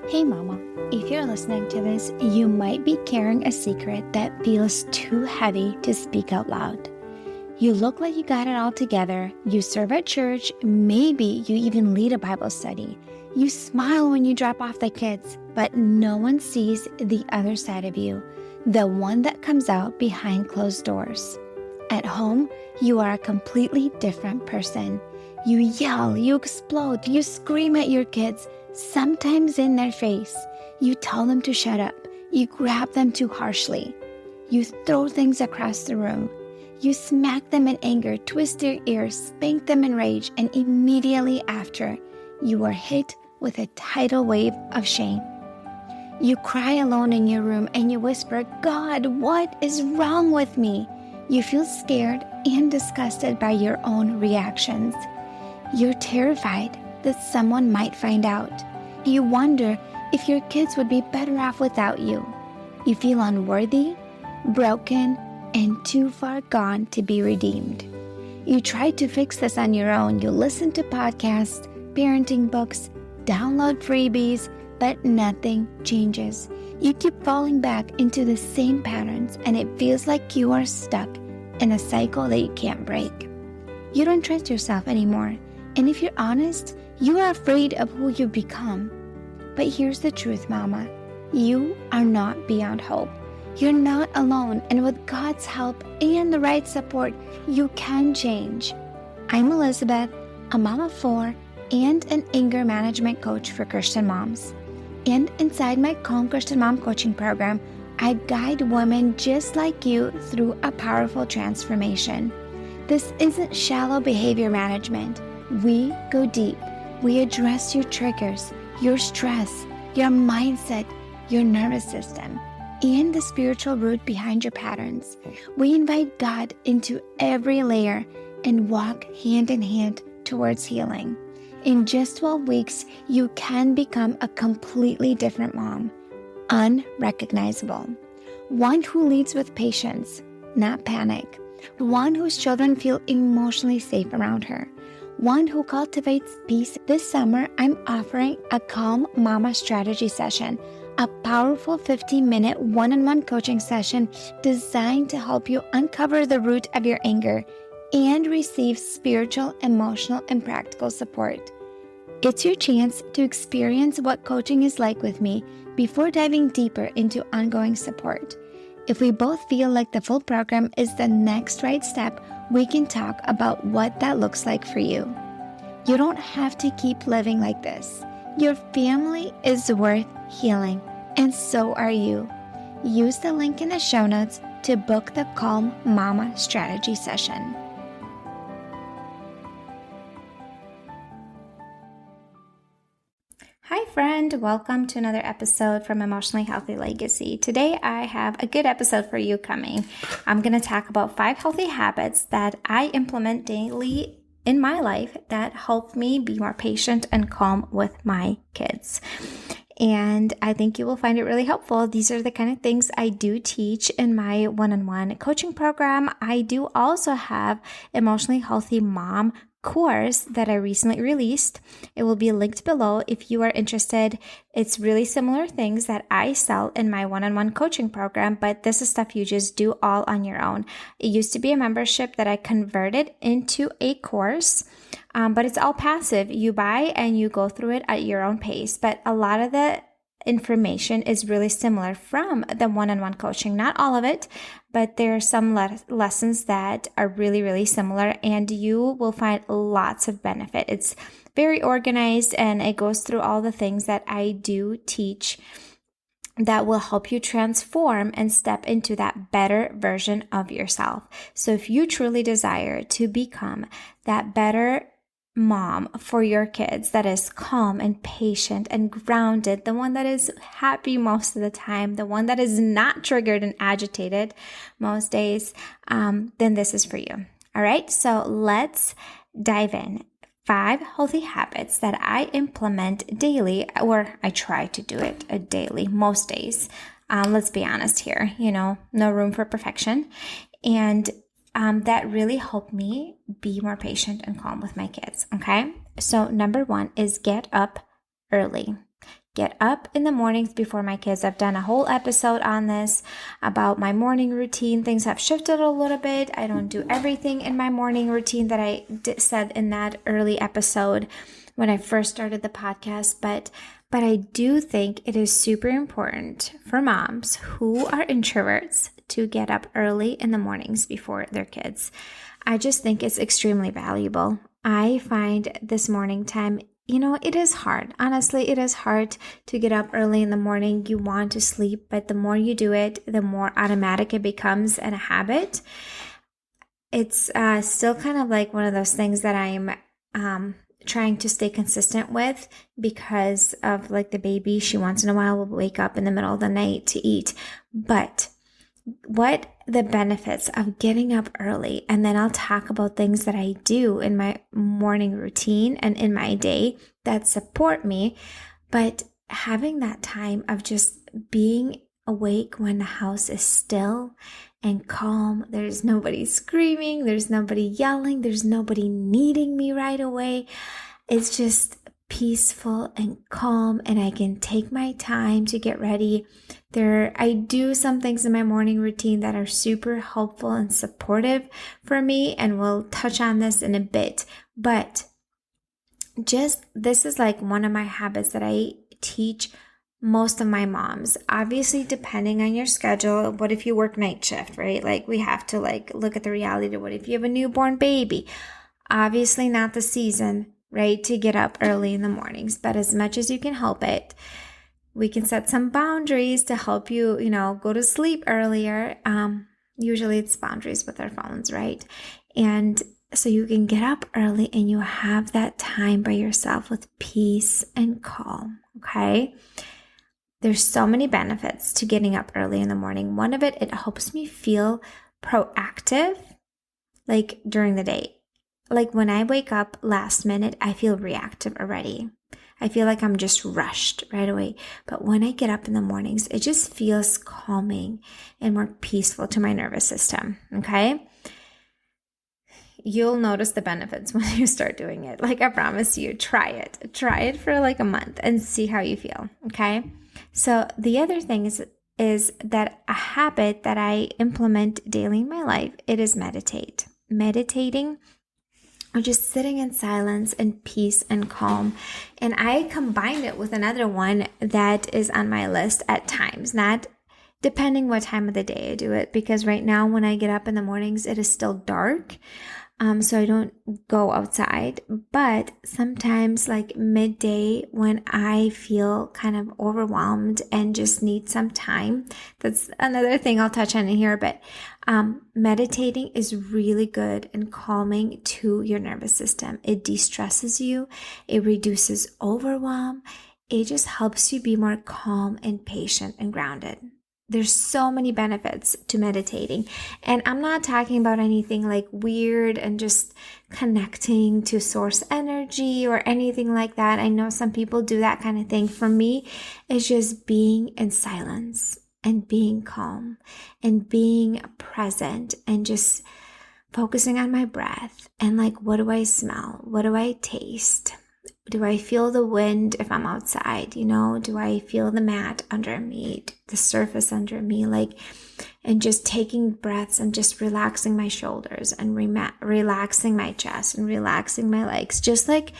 Hey mama, if you're listening to this, you might be carrying a secret that feels too heavy to speak out loud. You look like you got it all together, you serve at church, maybe you even lead a Bible study. You smile when you drop off the kids, but no one sees the other side of you, the one that comes out behind closed doors. At home, you are a completely different person. You yell, you explode, you scream at your kids, sometimes in their face. You tell them to shut up. You grab them too harshly. You throw things across the room. You smack them in anger, twist their ears, spank them in rage, and immediately after, you are hit with a tidal wave of shame. You cry alone in your room and you whisper, "God, what is wrong with me?" You feel scared and disgusted by your own reactions. You're terrified that someone might find out. You wonder if your kids would be better off without you. You feel unworthy, broken, and too far gone to be redeemed. You try to fix this on your own. You listen to podcasts, parenting books, download freebies, but nothing changes. You keep falling back into the same patterns, and it feels like you are stuck in a cycle that you can't break. You don't trust yourself anymore, and if you're honest, you are afraid of who you've become. But here's the truth, Mama. You are not beyond hope. You're not alone, and with God's help and the right support, you can change. I'm Elizabeth, a mom of 4 and an anger management coach for Christian moms. And inside my Calm Christian Mom coaching program, I guide women just like you through a powerful transformation. This isn't shallow behavior management. We go deep. We address your triggers, your stress, your mindset, your nervous system, and the spiritual root behind your patterns. We invite God into every layer and walk hand in hand towards healing. In just 12 weeks, you can become a completely different mom, unrecognizable. One who leads with patience, not panic. One whose children feel emotionally safe around her. One who cultivates peace. This summer, I'm offering a Calm Mama strategy session, a powerful 15-minute one-on-one coaching session designed to help you uncover the root of your anger and receive spiritual, emotional, and practical support. It's your chance to experience what coaching is like with me before diving deeper into ongoing support. If we both feel like the full program is the next right step, we can talk about what that looks like for you. You don't have to keep living like this. Your family is worth healing, and so are you. Use the link in the show notes to book the Calm Mama strategy session. Hi friend, welcome to another episode from Emotionally Healthy Legacy. Today I have a good episode for you coming. I'm going to talk about 5 healthy habits that I implement daily in my life that help me be more patient and calm with my kids. And I think you will find it really helpful. These are the kind of things I do teach in my one-on-one coaching program. I do also have Emotionally Healthy Mom course that I recently released. It will be linked below if you are interested. It's really similar things that I sell in my one-on-one coaching program, but this is stuff you just do all on your own. It used to be a membership that I converted into a course, but it's all passive. You buy and you go through it at your own pace, but a lot of the information is really similar from the one-on-one coaching. Not all of it, but there are some lessons that are really, really similar, and you will find lots of benefit. It's very organized, and it goes through all the things that I do teach that will help you transform and step into that better version of yourself. So if you truly desire to become that better mom for your kids that is calm and patient and grounded, the one that is happy most of the time, the one that is not triggered and agitated most days, then this is for you. All right, so let's dive in. 5 healthy habits that I implement daily, or I try to do it daily, most days. Let's be honest here, no room for perfection. And that really helped me be more patient and calm with my kids, okay? So number 1 is get up early. get up in the mornings before my kids. I've done a whole episode on this about my morning routine. Things have shifted a little bit. I don't do everything in my morning routine that I said in that early episode when I first started the podcast, but I do think it is super important for moms who are introverts to get up early in the mornings before their kids. I just think it's extremely valuable. I find this morning time, it is hard. Honestly, it is hard to get up early in the morning. You want to sleep, but the more you do it, the more automatic it becomes and a habit. It's still kind of like one of those things that I'm trying to stay consistent with because of like the baby. She once in a while will wake up in the middle of the night to eat. But what the benefits of getting up early, and then I'll talk about things that I do in my morning routine and in my day that support me, but having that time of just being awake when the house is still and calm. There's nobody screaming, there's nobody yelling, there's nobody needing me right away. It's just peaceful and calm, and I can take my time to get ready. I do some things in my morning routine that are super helpful and supportive for me, and we'll touch on this in a bit. But this is like one of my habits that I teach most of my moms. Obviously, depending on your schedule, what if you work night shift, right? Like we have to look at the reality of what if you have a newborn baby? Obviously not the season, right, to get up early in the mornings, but as much as you can help it, we can set some boundaries to help you, go to sleep earlier. Usually it's boundaries with our phones, right? And so you can get up early and you have that time by yourself with peace and calm, okay? There's so many benefits to getting up early in the morning. One of it helps me feel proactive, like during the day. Like when I wake up last minute, I feel reactive already. I feel like I'm just rushed right away. But when I get up in the mornings, it just feels calming and more peaceful to my nervous system, okay? You'll notice the benefits when you start doing it. Like I promise you, try it. Try it for like a month and see how you feel, okay? So the other thing is that a habit that I implement daily in my life, it is meditate. Meditating or just sitting in silence and peace and calm. And I combined it with another one that is on my list at times, not depending what time of the day I do it, because right now when I get up in the mornings, it is still dark. So I don't go outside, but sometimes like midday when I feel kind of overwhelmed and just need some time, that's another thing I'll touch on in here, but meditating is really good and calming to your nervous system. It de-stresses you, it reduces overwhelm, it just helps you be more calm and patient and grounded. There's so many benefits to meditating. And I'm not talking about anything like weird and just connecting to source energy or anything like that. I know some people do that kind of thing. For me, it's just being in silence and being calm and being present and just focusing on my breath and like, what do I smell? What do I taste? Do I feel the wind if I'm outside? Do I feel the mat under me, the surface under me? And just taking breaths and just relaxing my shoulders and relaxing my chest and relaxing my legs. Just like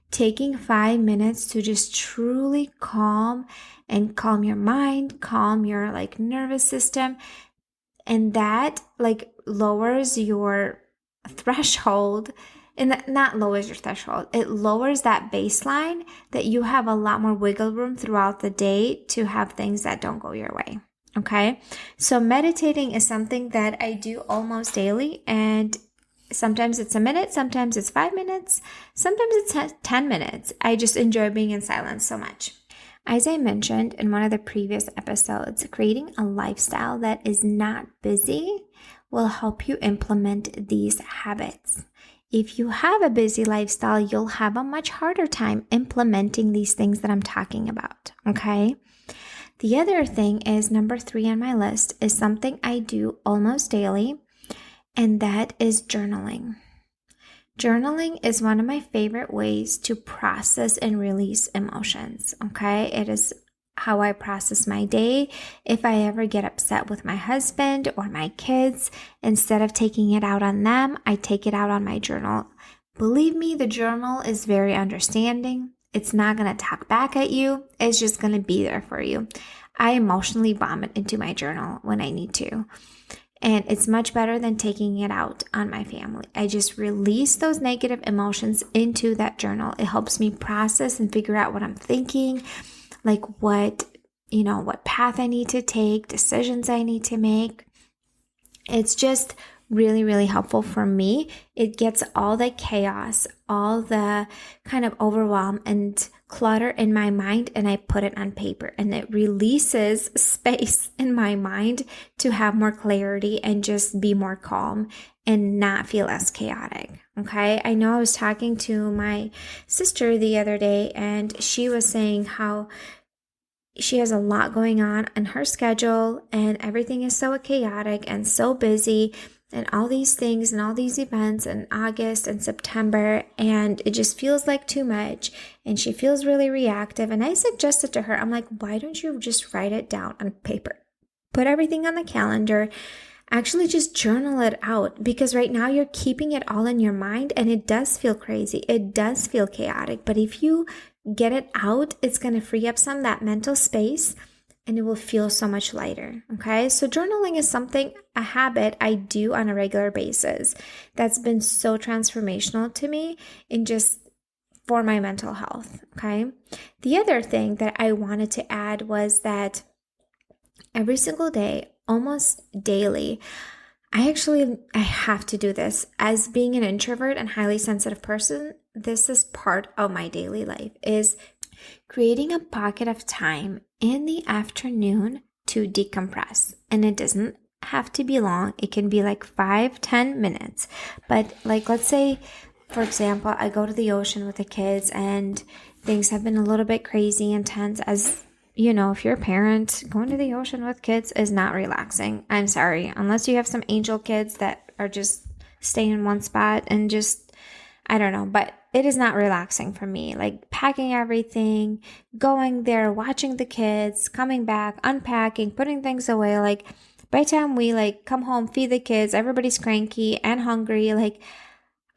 taking 5 minutes to just truly calm your mind, calm your nervous system. And that lowers your threshold. And that not lowers your threshold. It lowers that baseline that you have a lot more wiggle room throughout the day to have things that don't go your way. Okay. So meditating is something that I do almost daily, and sometimes it's a minute, sometimes it's 5 minutes, sometimes it's 10 minutes. I just enjoy being in silence so much. As I mentioned in one of the previous episodes, creating a lifestyle that is not busy will help you implement these habits. If you have a busy lifestyle, you'll have a much harder time implementing these things that I'm talking about, okay? The other thing is number 3 on my list is something I do almost daily, and that is journaling. Journaling is one of my favorite ways to process and release emotions, okay? It is how I process my day. If I ever get upset with my husband or my kids, instead of taking it out on them, I take it out on my journal. Believe me, the journal is very understanding. It's not going to talk back at you. It's just going to be there for you. I emotionally vomit into my journal when I need to. And it's much better than taking it out on my family. I just release those negative emotions into that journal. It helps me process and figure out what I'm thinking, like what path I need to take, decisions I need to make. It's just really, really helpful for me. It gets all the chaos, all the kind of overwhelm and clutter in my mind, and I put it on paper, and it releases space in my mind to have more clarity and just be more calm and not feel as chaotic. Okay. I know I was talking to my sister the other day, and she was saying how she has a lot going on her schedule, and everything is so chaotic and so busy, and all these things and all these events in August and September, and it just feels like too much, and she feels really reactive. And I suggested to her, I'm like, why don't you just write it down on paper? Put everything on the calendar. Actually just journal it out, because right now you're keeping it all in your mind, and it does feel crazy. It does feel chaotic. But if you get it out, it's going to free up some of that mental space, and it will feel so much lighter. Okay. So journaling is a habit I do on a regular basis that's been so transformational to me in just for my mental health. Okay. The other thing that I wanted to add was that every single day, almost daily, I have to do this. As being an introvert and highly sensitive person, this is part of my daily life, is creating a pocket of time in the afternoon to decompress. And it doesn't have to be long. It can be like 5-10 minutes. But like, let's say, for example, I go to the ocean with the kids and things have been a little bit crazy, intense. As you know, if you're a parent, going to the ocean with kids is not relaxing. I'm sorry. Unless you have some angel kids that are just staying in one spot and just, I don't know, but it is not relaxing for me. Like packing everything, going there, watching the kids, coming back, unpacking, putting things away. Like by the time we come home, feed the kids, everybody's cranky and hungry. Like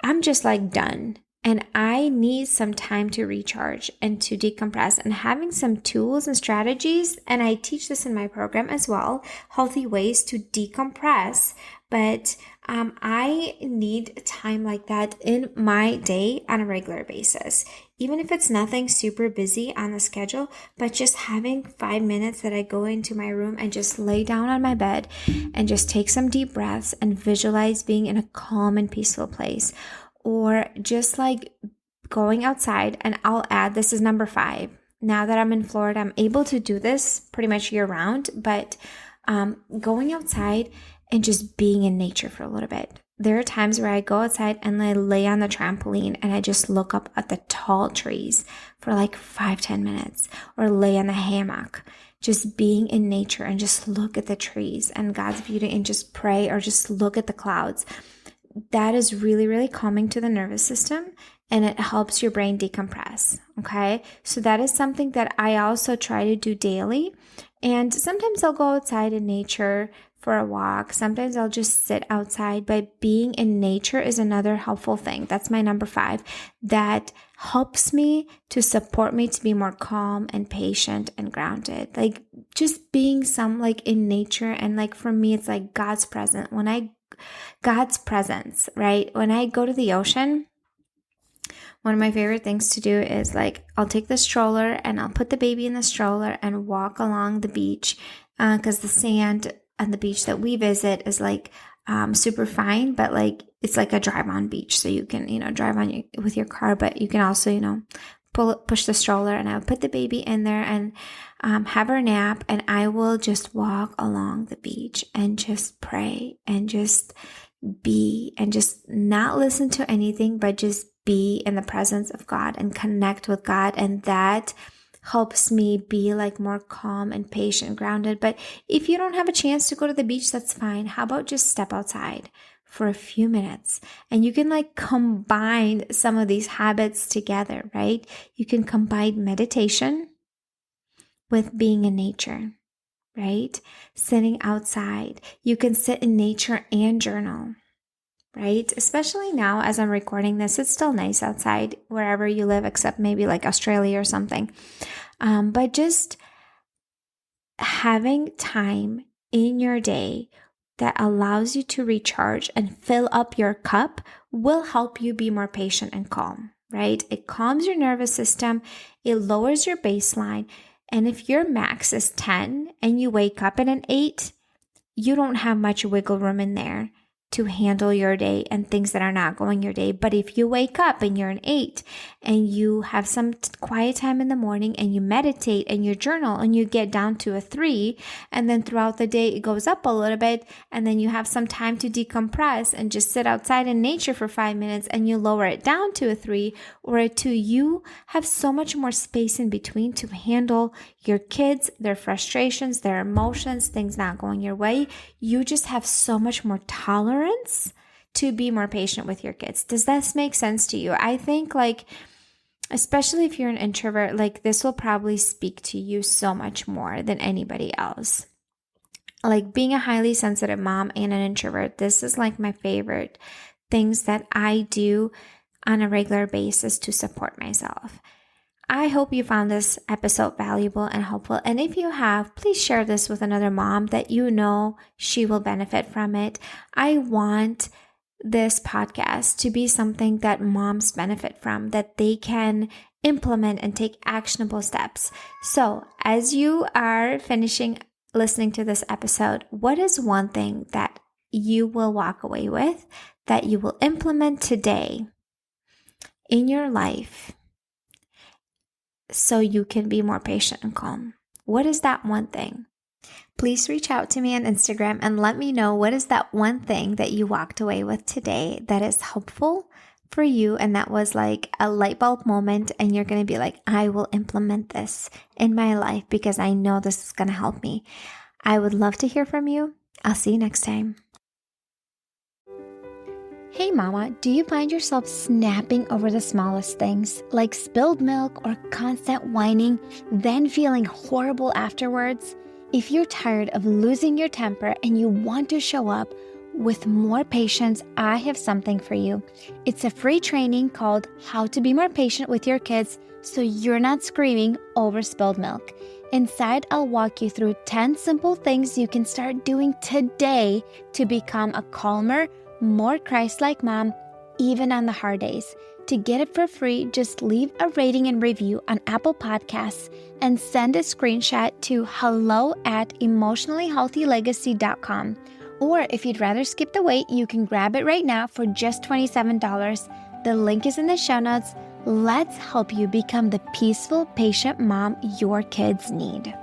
I'm just done. And I need some time to recharge and to decompress, and having some tools and strategies. And I teach this in my program as well, healthy ways to decompress. But I need time like that in my day on a regular basis, even if it's nothing super busy on the schedule, but just having 5 minutes that I go into my room and just lay down on my bed and just take some deep breaths and visualize being in a calm and peaceful place. Or just going outside. And I'll add, this is number 5. Now that I'm in Florida, I'm able to do this pretty much year round, but going outside and just being in nature for a little bit. There are times where I go outside and I lay on the trampoline and I just look up at the tall trees for 5-10 minutes, or lay on the hammock, just being in nature and just look at the trees and God's beauty and just pray, or just look at the clouds. That is really, really calming to the nervous system, and it helps your brain decompress. Okay. So that is something that I also try to do daily. And sometimes I'll go outside in nature for a walk. Sometimes I'll just sit outside, but being in nature is another helpful thing. That's my number 5. That helps me to support me to be more calm and patient and grounded. Just being in nature. And for me, it's God's presence. God's presence, right? When I go to the ocean, one of my favorite things to do is I'll take the stroller and I'll put the baby in the stroller and walk along the beach, because the sand on the beach that we visit is super fine, but it's a drive-on beach. So you can, drive on with your car, but you can also, push the stroller, and I'll put the baby in there and have her nap, and I will just walk along the beach and just pray and just be, and just not listen to anything, but just be in the presence of God and connect with God. And that helps me be more calm and patient, grounded. But if you don't have a chance to go to the beach, that's fine. How about just step outside for a few minutes. And you can like combine some of these habits together, right? You can combine meditation with being in nature, right? Sitting outside. You can sit in nature and journal, right? Especially now as I'm recording this, it's still nice outside wherever you live, except maybe like Australia or something. But just having time in your day that allows you to recharge and fill up your cup will help you be more patient and calm, right? It calms your nervous system. It lowers your baseline. And if your max is 10 and you wake up at an 8, you don't have much wiggle room in there to handle your day and things that are not going your day. But if you wake up and you're an 8 and you have some quiet time in the morning and you meditate and you journal and you get down to a 3, and then throughout the day it goes up a little bit, and then you have some time to decompress and just sit outside in nature for 5 minutes and you lower it down to a 3 or a 2, you have so much more space in between to handle your kids, their frustrations, their emotions, things not going your way. You just have so much more tolerance to be more patient with your kids. Does this make sense to you? I think like, especially if you're an introvert, like this will probably speak to you so much more than anybody else. Like being a highly sensitive mom and an introvert, this is like my favorite things that I do on a regular basis to support myself. I hope you found this episode valuable and helpful. And if you have, please share this with another mom that you know she will benefit from it. I want this podcast to be something that moms benefit from, that they can implement and take actionable steps. So as you are finishing listening to this episode, what is one thing that you will walk away with that you will implement today in your life so you can be more patient and calm? What is that one thing? Please reach out to me on Instagram and let me know what is that one thing that you walked away with today that is helpful for you and that was like a light bulb moment and you're going to be like, I will implement this in my life because I know this is going to help me. I would love to hear from you. I'll see you next time. Hey mama, do you find yourself snapping over the smallest things, like spilled milk or constant whining, then feeling horrible afterwards? If you're tired of losing your temper and you want to show up with more patience, I have something for you. It's a free training called How to Be More Patient with Your Kids so you're not screaming over spilled milk. Inside, I'll walk you through 10 simple things you can start doing today to become a calmer, more Christ-like mom, even on the hard days. To get it for free, just leave a rating and review on Apple Podcasts and send a screenshot to hello@emotionallyhealthylegacy.com. Or if you'd rather skip the wait, you can grab it right now for just $27. The link is in the show notes. Let's help you become the peaceful, patient mom your kids need.